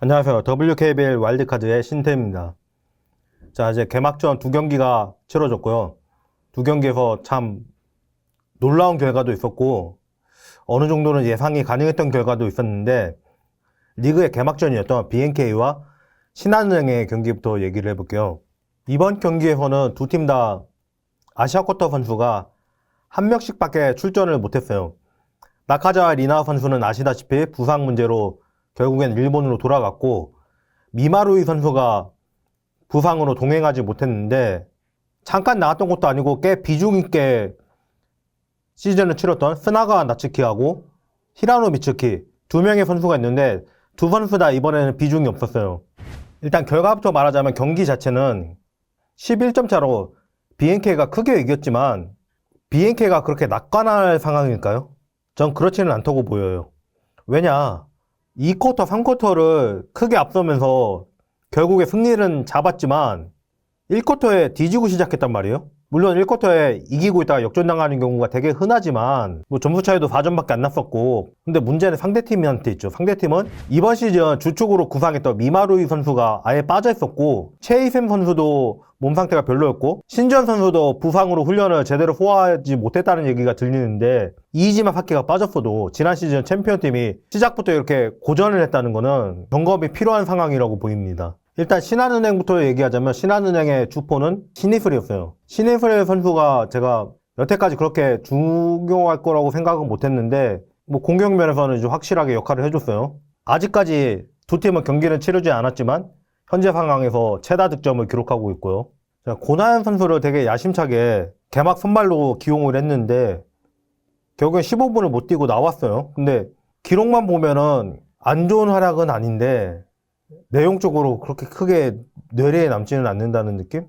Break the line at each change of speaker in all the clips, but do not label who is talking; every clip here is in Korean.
안녕하세요. WKBL 와일드카드의 신태입니다. 자, 이제 개막전 두 경기가 치러졌고요. 두 경기에서 참 놀라운 결과도 있었고, 어느 정도는 예상이 가능했던 결과도 있었는데, 리그의 개막전이었던 BNK와 신한은행의 경기부터 얘기를 해볼게요. 이번 경기에서는 두 팀 다 아시아쿼터 선수가 한 명씩밖에 출전을 못했어요. 나카자와 리나 선수는 아시다시피 부상 문제로 결국엔 일본으로 돌아갔고, 미마루이 선수가 부상으로 동행하지 못했는데 잠깐 나왔던 것도 아니고 꽤 비중 있게 시즌을 치렀던 스나가 나츠키하고 히라노 미츠키 두 명의 선수가 있는데 두 선수 다 이번에는 비중이 없었어요. 일단 결과부터 말하자면 경기 자체는 11점 차로 BNK가 크게 이겼지만 BNK가 그렇게 낙관할 상황일까요? 전 그렇지는 않다고 보여요. 왜냐, 2쿼터, 3쿼터를 크게 앞서면서 결국에 승리는 잡았지만 1쿼터에 뒤지고 시작했단 말이에요. 물론 1쿼터에 이기고 있다가 역전당하는 경우가 되게 흔하지만 뭐 점수 차이도 4점밖에 안 났었고, 근데 문제는 상대팀한테 있죠. 상대팀은 이번 시즌 주축으로 구상했던 미마루이 선수가 아예 빠져 있었고, 최이샘 선수도 몸 상태가 별로였고, 신지현 선수도 부상으로 훈련을 제대로 소화하지 못했다는 얘기가 들리는데, 이이지마 사키가 빠졌어도 지난 시즌 챔피언팀이 시작부터 이렇게 고전을 했다는 거는 점검이 필요한 상황이라고 보입니다. 일단 신한은행부터 얘기하자면 신한은행의 주포는 신이슬이었어요. 신이슬 선수가 제가 여태까지 그렇게 중요할 거라고 생각은 못했는데 뭐 공격 면에서는 이제 확실하게 역할을 해줬어요. 아직까지 두 팀은 경기를 치르지 않았지만 현재 상황에서 최다 득점을 기록하고 있고요. 고나현 선수를 되게 야심차게 개막 선발로 기용을 했는데 결국엔 15분을 못 뛰고 나왔어요. 근데 기록만 보면은 안 좋은 활약은 아닌데 내용적으로 그렇게 크게 뇌리에 남지는 않는다는 느낌?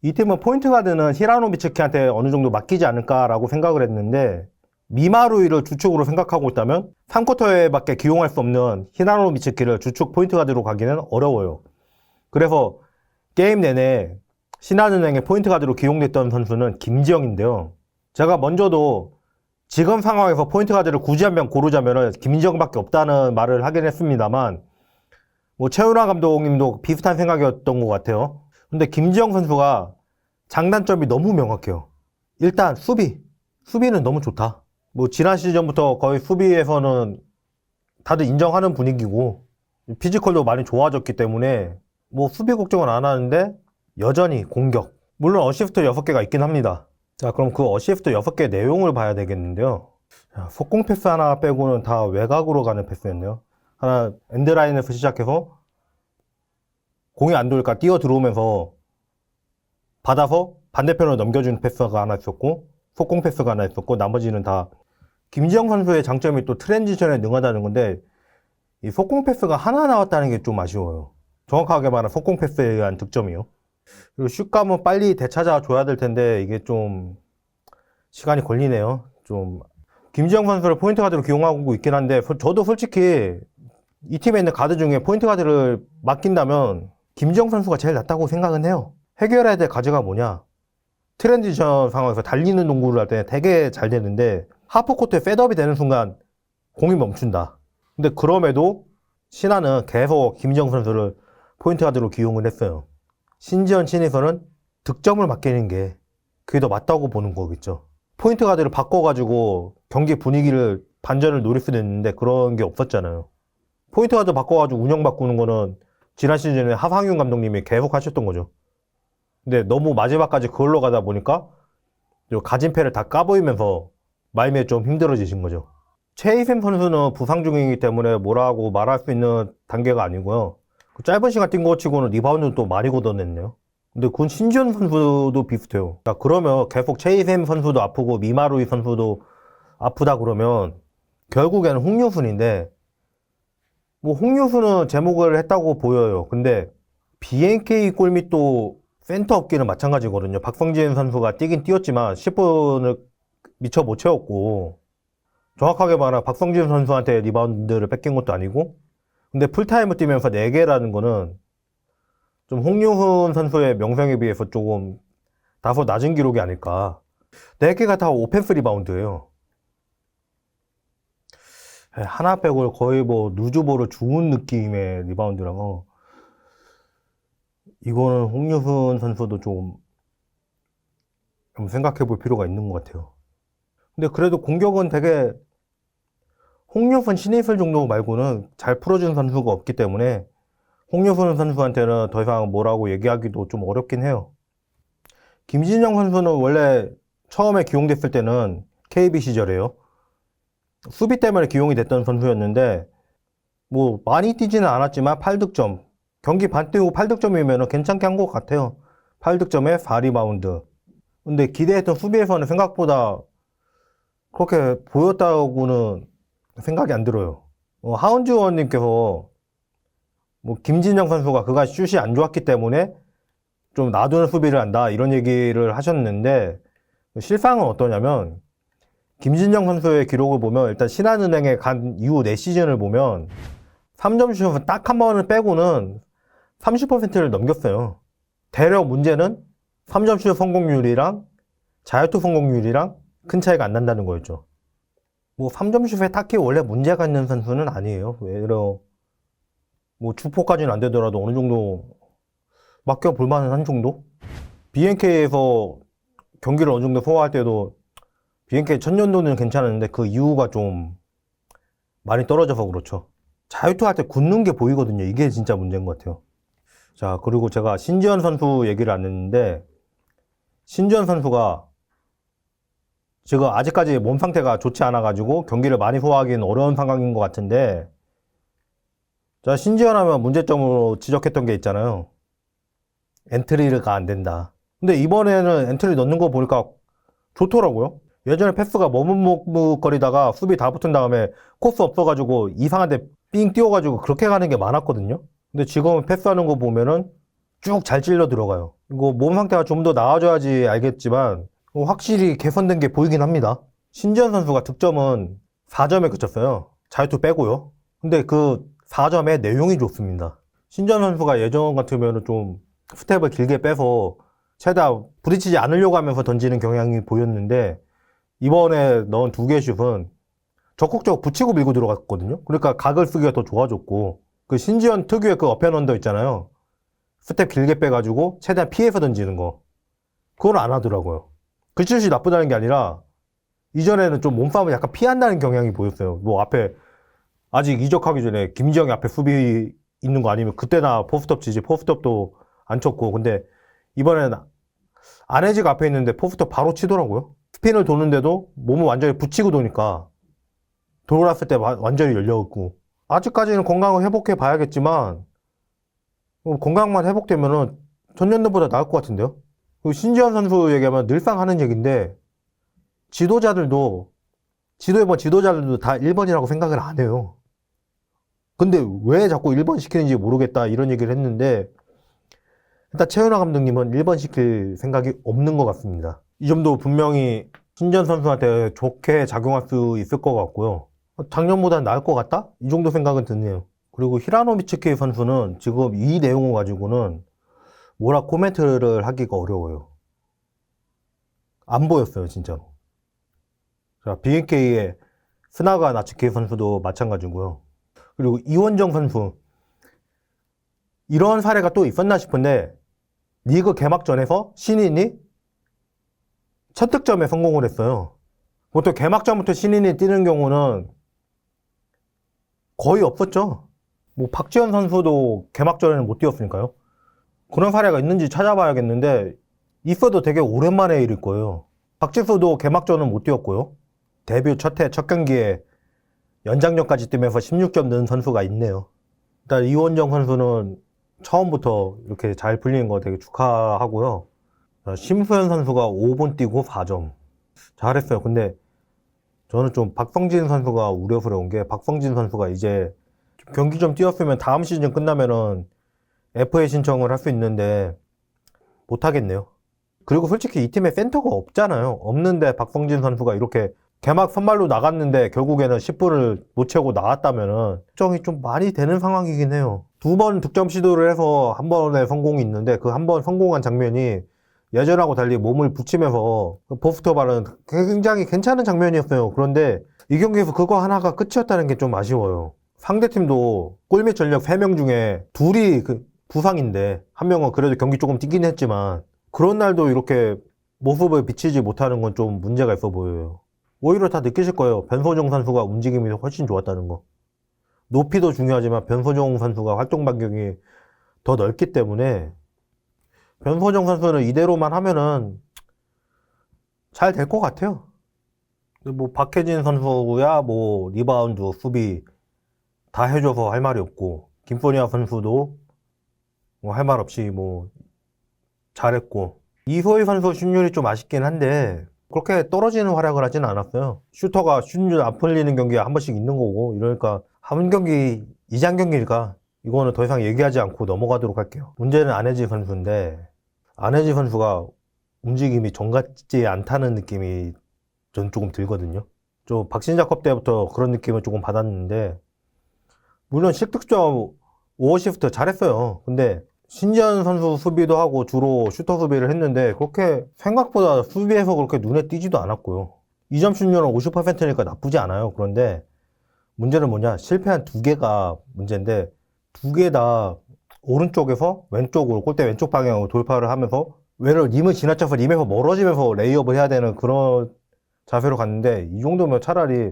이 팀은 포인트 가드는 히라노 미츠키한테 어느 정도 맡기지 않을까라고 생각을 했는데 미마루이를 주축으로 생각하고 있다면 3쿼터에밖에 기용할 수 없는 히라노 미츠키를 주축 포인트 가드로 가기는 어려워요. 그래서 게임 내내 신한은행의 포인트 가드로 기용됐던 선수는 김지영인데요. 제가 먼저도 지금 상황에서 포인트 가드를 굳이 한 명 고르자면 김지영밖에 없다는 말을 하긴 했습니다만 뭐 최은하 감독님도 비슷한 생각이었던 것 같아요. 근데 김지영 선수가 장단점이 너무 명확해요. 일단 수비는 너무 좋다. 뭐 지난 시즌부터 거의 수비에서는 다들 인정하는 분위기고 피지컬도 많이 좋아졌기 때문에 뭐 수비 걱정은 안 하는데 여전히 공격. 물론 어시스트 6개가 있긴 합니다. 자, 그럼 그 어시스트 6개 내용을 봐야 되겠는데요. 자, 속공 패스 하나 빼고는 다 외곽으로 가는 패스였네요. 하나 엔드라인에서 시작해서 공이 안 돌까 뛰어 들어오면서 받아서 반대편으로 넘겨주는 패스가 하나 있었고 속공 패스가 하나 있었고 나머지는 다 김지영 선수의 장점이 또 트랜지션에 능하다는 건데 이 속공 패스가 하나 나왔다는 게 좀 아쉬워요. 정확하게 말하면 속공 패스에 의한 득점이요. 그리고 슛감은 빨리 되찾아 줘야 될 텐데 이게 좀 시간이 걸리네요. 좀 김지영 선수를 포인트 가드로 기용하고 있긴 한데 저도 솔직히 이 팀에 있는 가드 중에 포인트 가드를 맡긴다면 김지영 선수가 제일 낫다고 생각은 해요. 해결해야 될 과제가 뭐냐? 트랜지션 상황에서 달리는 농구를 할 때 되게 잘 되는데 하프코트에 셋업이 되는 순간 공이 멈춘다. 근데 그럼에도 신한은 계속 김지영 선수를 포인트 가드로 기용을 했어요. 신지현 신에서는 득점을 맡기는 게 그게 더 맞다고 보는 거겠죠. 포인트 가드를 바꿔가지고 경기 분위기를 반전을 노릴 수도 있는데 그런 게 없었잖아요. 포인트 가드 바꿔가지고 운영 바꾸는 거는 지난 시즌에 하상윤 감독님이 계속 하셨던 거죠. 근데 너무 마지막까지 그걸로 가다 보니까 가진 패를 다 까보이면서 마음이 좀 힘들어지신 거죠. 최이샘 선수는 부상 중이기 때문에 뭐라고 말할 수 있는 단계가 아니고요. 그 짧은 시간 뛴 거 치고는 리바운드는 또 많이 걷어냈네요. 근데 그건 신지현 선수도 비슷해요. 자, 그러면 계속 최이샘 선수도 아프고 미마루이 선수도 아프다 그러면 결국에는 홍유순인데 뭐 홍유순은 제목을 했다고 보여요. 근데 BNK 골밑도 센터 없기는 마찬가지거든요. 박성진 선수가 뛰긴 뛰었지만 10분을 미처 못 채웠고 정확하게 말하면 박성진 선수한테 리바운드를 뺏긴 것도 아니고 근데 풀타임을 뛰면서 4개라는 거는 좀 홍유순 선수의 명성에 비해서 조금 다소 낮은 기록이 아닐까. 4개가 다 오펜스 리바운드예요. 하나 빼고 거의 뭐 누주보를 주운 느낌의 리바운드라서 이거는 홍유순 선수도 좀 생각해 볼 필요가 있는 것 같아요. 근데 그래도 공격은 되게 홍유순 신이슬 정도 말고는 잘 풀어주는 선수가 없기 때문에 홍유순 선수한테는 더 이상 뭐라고 얘기하기도 좀 어렵긴 해요. 김진영 선수는 원래 처음에 기용됐을 때는 KB 시절에요. 수비 때문에 기용이 됐던 선수였는데 뭐 많이 뛰지는 않았지만 8득점, 경기 반 뛰고 8득점이면 괜찮게 한 것 같아요. 8득점에 4리바운드. 근데 기대했던 수비에서는 생각보다 그렇게 보였다고는 생각이 안 들어요. 하은주원님께서 뭐 김진영 선수가 그가 슛이 안 좋았기 때문에 좀 놔두는 수비를 한다 이런 얘기를 하셨는데 실상은 어떠냐면 김진영 선수의 기록을 보면 일단 신한은행에 간 이후 4시즌을 보면 3점 슛은 딱 한 번을 빼고는 30%를 넘겼어요. 대략 문제는 3점 슛 성공률이랑 자유투 성공률이랑 큰 차이가 안 난다는 거였죠. 뭐 3점 슛에 딱히 원래 문제가 있는 선수는 아니에요. 외려 뭐 주포까지는 안 되더라도 어느 정도 맡겨볼 만한 한 정도? BNK에서 경기를 어느 정도 소화할 때도 BNK 첫 년도는 괜찮았는데 그 이후가 좀 많이 떨어져서 그렇죠. 자유투 할 때 굳는 게 보이거든요. 이게 진짜 문제인 것 같아요. 자, 그리고 제가 신지현 선수 얘기를 안 했는데 신지현 선수가 지금 아직까지 몸 상태가 좋지 않아가지고 경기를 많이 소화하기는 어려운 상황인 것 같은데 자, 신지현 하면 문제점으로 지적했던 게 있잖아요. 엔트리가 안 된다. 근데 이번에는 엔트리 넣는 거 보니까 좋더라고요. 예전에 패스가 머뭇머뭇거리다가 수비 다 붙은 다음에 코스 없어가지고 이상한데 삥 띄워가지고 그렇게 가는 게 많았거든요. 근데 지금은 패스하는 거 보면은 쭉 잘 찔러 들어가요. 이거 몸 상태가 좀 더 나아져야지 알겠지만 확실히 개선된 게 보이긴 합니다. 신지현 선수가 득점은 4점에 그쳤어요. 자유투 빼고요. 근데 그 4점의 내용이 좋습니다. 신지현 선수가 예전 같으면 좀 스텝을 길게 빼서 최대한 부딪히지 않으려고 하면서 던지는 경향이 보였는데 이번에 넣은 2개의 슛은 적극적으로 붙이고 밀고 들어갔거든요. 그러니까 각을 쓰기가 더 좋아졌고 그 신지현 특유의 그 업앤언더 있잖아요. 스텝 길게 빼가지고 최대한 피해서 던지는 거 그걸 안 하더라고요. 그 슛이 나쁘다는 게 아니라 이전에는 좀 몸싸움을 약간 피한다는 경향이 보였어요. 뭐 앞에 아직 이적하기 전에 김지영이 앞에 수비 있는 거 아니면 그때나 포스트업 치지 포스트업도 안 쳤고 근데 이번에는 안혜지가 앞에 있는데 포스트업 바로 치더라고요. 스핀을 도는데도 몸을 완전히 붙이고 도니까 돌았을 때 완전히 열려있고 아직까지는 건강을 회복해 봐야겠지만 건강만 회복되면은 전년도보다 나을 것 같은데요. 신지현 선수 얘기하면 늘상 하는 얘기인데 지도자들도 다 1번이라고 생각을 안 해요. 근데 왜 자꾸 1번 시키는지 모르겠다 이런 얘기를 했는데 일단 최은하 감독님은 1번 시킬 생각이 없는 것 같습니다. 이 점도 분명히 신지현 선수한테 좋게 작용할 수 있을 것 같고요. 작년보다 나을 것 같다? 이 정도 생각은 드네요. 그리고 히라노비츠키 선수는 지금 이 내용을 가지고는 뭐라 코멘트를 하기가 어려워요. 안 보였어요, 진짜로. 자, BNK의 스나가 나츠키 선수도 마찬가지고요. 그리고 이원정 선수. 이런 사례가 또 있었나 싶은데 리그 개막전에서 신인이 첫 득점에 성공을 했어요. 보통 개막전부터 신인이 뛰는 경우는 거의 없었죠. 뭐 박지현 선수도 개막전에는 못 뛰었으니까요. 그런 사례가 있는지 찾아봐야겠는데 있어도 되게 오랜만의 일일 거예요. 박지수도 개막전은 못 뛰었고요. 데뷔 첫 경기에 연장전까지 뛰면서 16점 넣은 선수가 있네요. 일단 이원정 선수는 처음부터 이렇게 잘 풀리는 거 되게 축하하고요. 심수현 선수가 5분 뛰고 4점. 잘했어요. 근데 저는 좀 박성진 선수가 우려스러운 게 박성진 선수가 이제 경기 좀 뛰었으면 다음 시즌 끝나면은 FA 신청을 할 수 있는데 못하겠네요. 그리고 솔직히 이 팀에 센터가 없잖아요. 없는데 박성진 선수가 이렇게 개막 선발로 나갔는데 결국에는 10분을 못 채우고 나왔다면은 걱정이 좀 많이 되는 상황이긴 해요. 2번 득점 시도를 해서 한 번에 성공이 있는데 그 한 번 성공한 장면이 예전하고 달리 몸을 붙이면서 보스터발은 굉장히 괜찮은 장면이었어요. 그런데 이 경기에서 그거 하나가 끝이었다는 게 좀 아쉬워요. 상대팀도 골밑 전력 3명 중에 둘이 부상인데 한 명은 그래도 경기 조금 뛰긴 했지만 그런 날도 이렇게 모습을 비치지 못하는 건 좀 문제가 있어 보여요. 오히려 다 느끼실 거예요. 변소정 선수가 움직임이 훨씬 좋았다는 거. 높이도 중요하지만 변소정 선수가 활동 반경이 더 넓기 때문에 변소정 선수는 이대로만 하면은 잘 될 것 같아요. 뭐 박혜진 선수야 뭐 리바운드 수비 다 해줘서 할 말이 없고 김소니아 선수도 뭐 할 말 없이 뭐 잘했고 이소희 선수 슛률이 좀 아쉽긴 한데 그렇게 떨어지는 활약을 하지는 않았어요. 슈터가 슛률 안 풀리는 경기가 한 번씩 있는 거고 이러니까 한 경기 이장 경기니까 이거는 더 이상 얘기하지 않고 넘어가도록 할게요. 문제는 안혜지 선수인데 안혜지 선수가 움직임이 정 같지 않다는 느낌이 전 조금 들거든요. 좀 박신자컵 때부터 그런 느낌을 조금 받았는데 물론 실득점 5어시스트 잘했어요. 근데 신지현 선수 수비도 하고 주로 슈터 수비를 했는데 그렇게 생각보다 수비에서 그렇게 눈에 띄지도 않았고요. 2점 슛률은 50%니까 나쁘지 않아요. 그런데 문제는 뭐냐? 실패한 2개가 문제인데 2개 다 오른쪽에서 왼쪽으로 골대 왼쪽 방향으로 돌파를 하면서 외로 림을 지나쳐서 림에서 멀어지면서 레이업을 해야 되는 그런 자세로 갔는데 이 정도면 차라리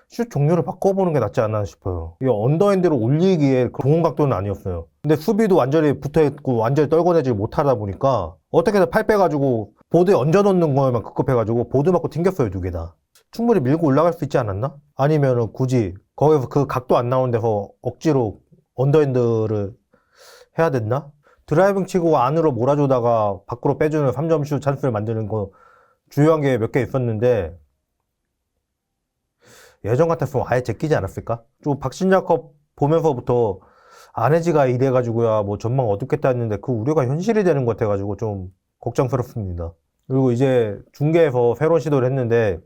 슛 종류를 바꿔보는 게 낫지 않나 싶어요. 이게 언더핸드로 올리기에 좋은 각도는 아니었어요. 근데 수비도 완전히 붙어있고 완전히 떨궈내지 못하다 보니까 어떻게든 팔 빼가지고 보드에 얹어놓는 거에만 급급해가지고 보드 맞고 튕겼어요. 2개 다. 충분히 밀고 올라갈 수 있지 않았나? 아니면은 굳이 거기서 그 각도 안 나오는 데서 억지로 언더핸드를 해야 됐나? 드라이빙 치고 안으로 몰아주다가 밖으로 빼주는 3점 슛 찬스를 만드는 거 주요한 게 몇 개 있었는데 예전 같았으면 아예 제끼지 않았을까? 좀 박신자컵 보면서부터 안혜지가 이래가지고야 뭐 전망 어둡겠다 했는데 그 우려가 현실이 되는 것 같아가지고 좀 걱정스럽습니다. 그리고 이제 중계에서 새로운 시도를 했는데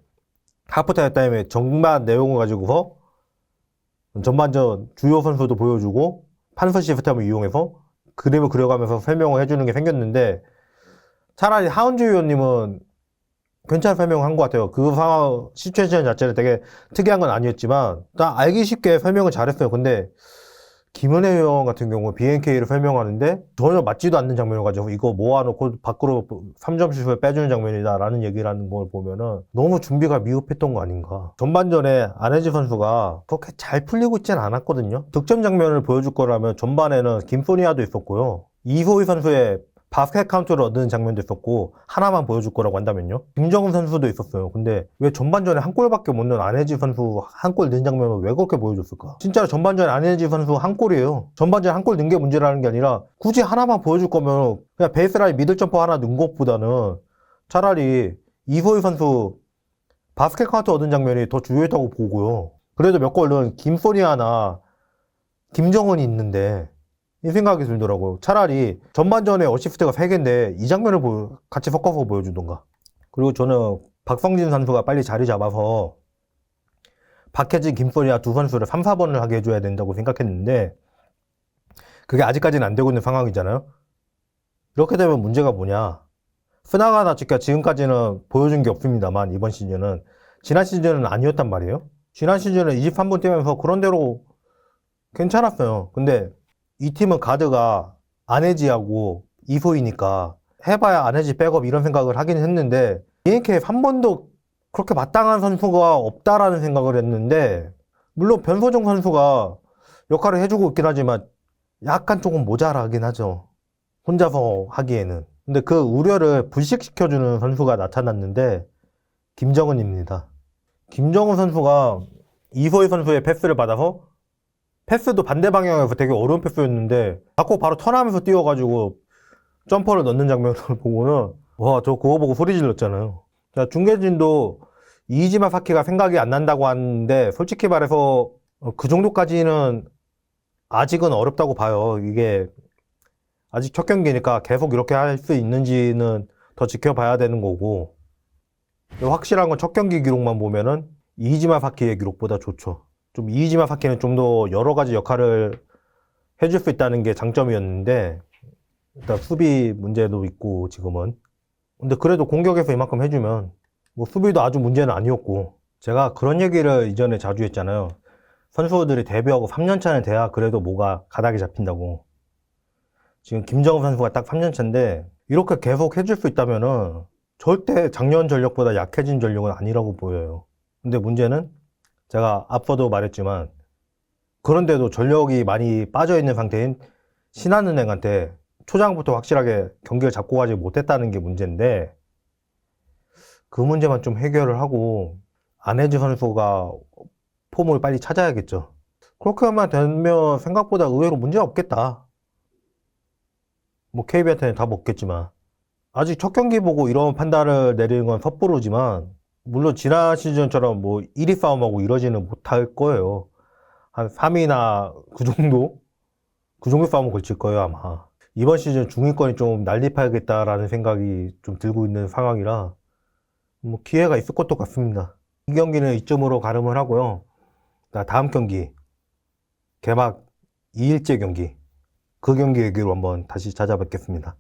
하프타임 타임에 전반 내용을 가지고서 전반전 주요 선수도 보여주고 판서 시스템을 이용해서 그림을 그려가면서 설명을 해주는 게 생겼는데 차라리 하은주 위원님은 괜찮은 설명을 한 것 같아요. 그 상황, 시츄에이션 자체를 되게 특이한 건 아니었지만, 딱 알기 쉽게 설명을 잘했어요. 근데, 김은혜 의원 같은 경우 BNK를 설명하는데, 전혀 맞지도 않는 장면을 가지고, 이거 모아놓고 밖으로 3점 슛을 빼주는 장면이다라는 얘기를 하는 걸 보면은, 너무 준비가 미흡했던 거 아닌가. 전반전에 안혜지 선수가 그렇게 잘 풀리고 있지는 않았거든요. 득점 장면을 보여줄 거라면, 전반에는 김소니아도 있었고요. 이소희 선수의 바스켓 카운트를 얻는 장면도 있었고 하나만 보여줄 거라고 한다면요. 김정은 선수도 있었어요. 근데 왜 전반전에 한 골밖에 못 넣은 안혜지 선수 한 골 넣은 장면을 왜 그렇게 보여줬을까? 진짜로 전반전에 안혜지 선수 한 골이에요. 전반전에 한 골 넣은 게 문제라는 게 아니라 굳이 하나만 보여줄 거면 그냥 베이스라인 미들 점퍼 하나 넣은 것보다는 차라리 이소희 선수 바스켓 카운트 얻은 장면이 더 중요했다고 보고요. 그래도 몇 골 넣은 김소니아나 김정은이 있는데 이 생각이 들더라고요. 차라리 전반전에 어시스트가 3개인데 이 장면을 같이 섞어서 보여주던가. 그리고 저는 박성진 선수가 빨리 자리 잡아서 박혜진, 김소니아 두 선수를 3, 4번을 하게 해줘야 된다고 생각했는데 그게 아직까지는 안 되고 있는 상황이잖아요. 이렇게 되면 문제가 뭐냐. 스나가나 치카 지금까지는 보여준 게 없습니다만 이번 시즌은 지난 시즌은 아니었단 말이에요. 지난 시즌은 23분 뛰면서 그런대로 괜찮았어요. 근데 이 팀은 가드가 안혜지하고 이소희니까 해봐야 안혜지 백업 이런 생각을 하긴 했는데 BNK에 한 번도 그렇게 마땅한 선수가 없다라는 생각을 했는데 물론 변소정 선수가 역할을 해주고 있긴 하지만 약간 조금 모자라긴 하죠. 혼자서 하기에는. 근데 그 우려를 불식시켜주는 선수가 나타났는데 김정은입니다. 김정은 선수가 이소희 선수의 패스를 받아서 패스도 반대 방향에서 되게 어려운 패스였는데 자꾸 바로 턴하면서 뛰어가지고 점퍼를 넣는 장면을 보고는 와, 저 그거 보고 소리 질렀잖아요. 자, 중계진도 이이지마 사키가 생각이 안 난다고 하는데 솔직히 말해서 그 정도까지는 아직은 어렵다고 봐요. 이게 아직 첫 경기니까 계속 이렇게 할 수 있는지는 더 지켜봐야 되는 거고 확실한 건 첫 경기 기록만 보면은 이이지마 사키의 기록보다 좋죠. 좀 이이지마 사키는 좀 더 여러 가지 역할을 해줄 수 있다는 게 장점이었는데 일단 수비 문제도 있고 지금은 근데 그래도 공격에서 이만큼 해주면 뭐 수비도 아주 문제는 아니었고, 제가 그런 얘기를 이전에 자주 했잖아요. 선수들이 데뷔하고 3년 차는 돼야 그래도 뭐가 가닥이 잡힌다고. 지금 김정은 선수가 딱 3년 차인데 이렇게 계속 해줄 수 있다면은 절대 작년 전력보다 약해진 전력은 아니라고 보여요. 근데 문제는 제가 앞서도 말했지만, 그런데도 전력이 많이 빠져있는 상태인 신한은행한테 초장부터 확실하게 경기를 잡고 가지 못했다는 게 문제인데, 그 문제만 좀 해결을 하고 안혜지 선수가 폼을 빨리 찾아야겠죠. 그렇게 하면 되면 생각보다 의외로 문제가 없겠다. 뭐 KB한테는 답 없겠지만, 아직 첫 경기 보고 이런 판단을 내리는 건 섣부르지만, 물론 지난 시즌처럼 뭐 1위 싸움하고 이러지는 못할 거예요. 한 3위나 그 정도 싸움은 걸칠 거예요, 아마. 이번 시즌 중위권이 좀 난립해야겠다라는 생각이 좀 들고 있는 상황이라 뭐 기회가 있을 것도 같습니다. 이 경기는 이점으로 가름을 하고요. 다음 경기, 개막 2일째 경기, 그 경기 얘기로 한번 다시 찾아뵙겠습니다.